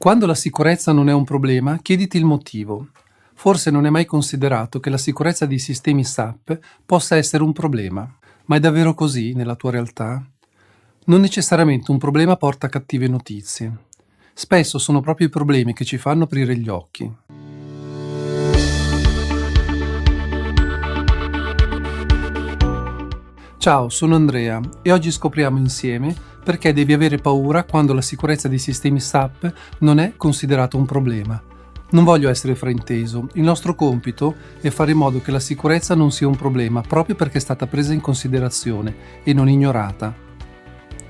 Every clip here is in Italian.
Quando la sicurezza non è un problema, chiediti il motivo. Forse non hai mai considerato che la sicurezza dei sistemi SAP possa essere un problema. Ma è davvero così nella tua realtà? Non necessariamente un problema porta cattive notizie. Spesso sono proprio i problemi che ci fanno aprire gli occhi. Ciao, sono Andrea e oggi scopriamo insieme perché devi avere paura quando la sicurezza dei sistemi SAP non è considerato un problema. Non voglio essere frainteso, il nostro compito è fare in modo che la sicurezza non sia un problema proprio perché è stata presa in considerazione e non ignorata.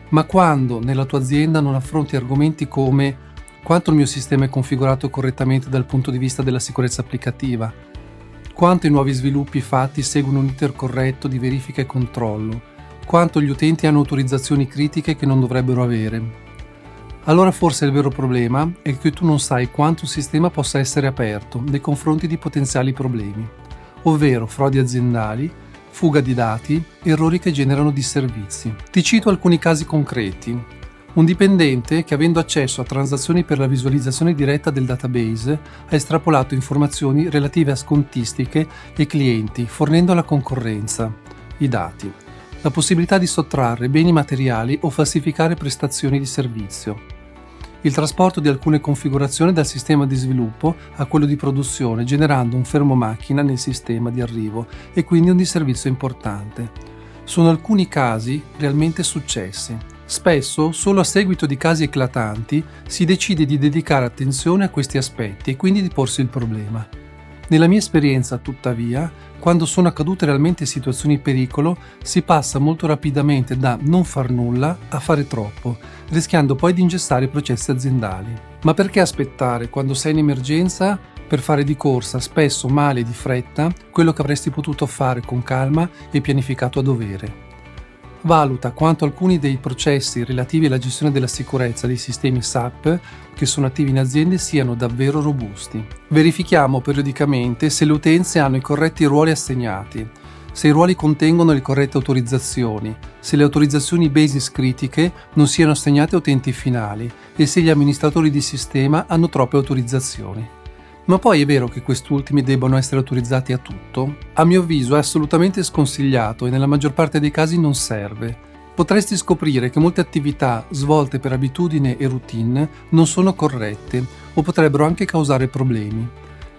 Ma quando nella tua azienda non affronti argomenti come quanto il mio sistema è configurato correttamente dal punto di vista della sicurezza applicativa, quanto i nuovi sviluppi fatti seguono un iter corretto di verifica e controllo, quanto gli utenti hanno autorizzazioni critiche che non dovrebbero avere. Allora forse il vero problema è che tu non sai quanto un sistema possa essere aperto nei confronti di potenziali problemi, ovvero frodi aziendali, fuga di dati, errori che generano disservizi. Ti cito alcuni casi concreti. Un dipendente che, avendo accesso a transazioni per la visualizzazione diretta del database, ha estrapolato informazioni relative a scontistiche e clienti, fornendo alla concorrenza i dati, la possibilità di sottrarre beni materiali o falsificare prestazioni di servizio, il trasporto di alcune configurazioni dal sistema di sviluppo a quello di produzione, generando un fermo macchina nel sistema di arrivo e quindi un disservizio importante. Sono alcuni casi realmente successi. Spesso, solo a seguito di casi eclatanti, si decide di dedicare attenzione a questi aspetti e quindi di porsi il problema. Nella mia esperienza, tuttavia, quando sono accadute realmente situazioni di pericolo, si passa molto rapidamente da non far nulla a fare troppo, rischiando poi di ingessare i processi aziendali. Ma perché aspettare quando sei in emergenza per fare di corsa, spesso male e di fretta, quello che avresti potuto fare con calma e pianificato a dovere? Valuta quanto alcuni dei processi relativi alla gestione della sicurezza dei sistemi SAP che sono attivi in aziende siano davvero robusti. Verifichiamo periodicamente se le utenze hanno i corretti ruoli assegnati, se i ruoli contengono le corrette autorizzazioni, se le autorizzazioni basis critiche non siano assegnate a utenti finali e se gli amministratori di sistema hanno troppe autorizzazioni. Ma poi è vero che quest'ultimi debbano essere autorizzati a tutto? A mio avviso è assolutamente sconsigliato e nella maggior parte dei casi non serve. Potresti scoprire che molte attività svolte per abitudine e routine non sono corrette o potrebbero anche causare problemi.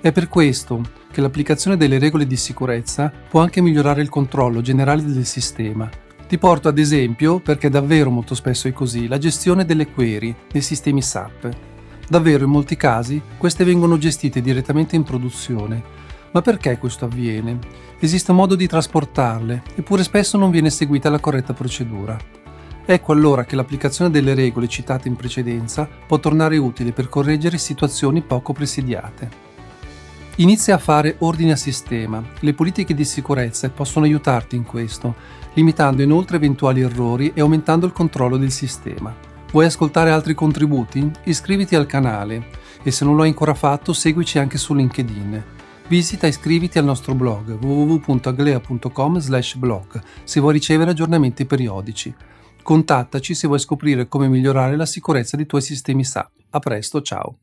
È per questo che l'applicazione delle regole di sicurezza può anche migliorare il controllo generale del sistema. Ti porto ad esempio, perché davvero molto spesso è così, la gestione delle query dei sistemi SAP. Davvero in molti casi queste vengono gestite direttamente in produzione. Ma perché questo avviene? Esiste un modo di trasportarle, eppure spesso non viene seguita la corretta procedura. Ecco allora che l'applicazione delle regole citate in precedenza può tornare utile per correggere situazioni poco presidiate. Inizia a fare ordine a sistema. Le politiche di sicurezza possono aiutarti in questo, limitando inoltre eventuali errori e aumentando il controllo del sistema. Vuoi ascoltare altri contributi? Iscriviti al canale e se non lo hai ancora fatto seguici anche su LinkedIn. Visita e iscriviti al nostro blog www.aglea.com/blog se vuoi ricevere aggiornamenti periodici. Contattaci se vuoi scoprire come migliorare la sicurezza dei tuoi sistemi SAP. A presto, ciao!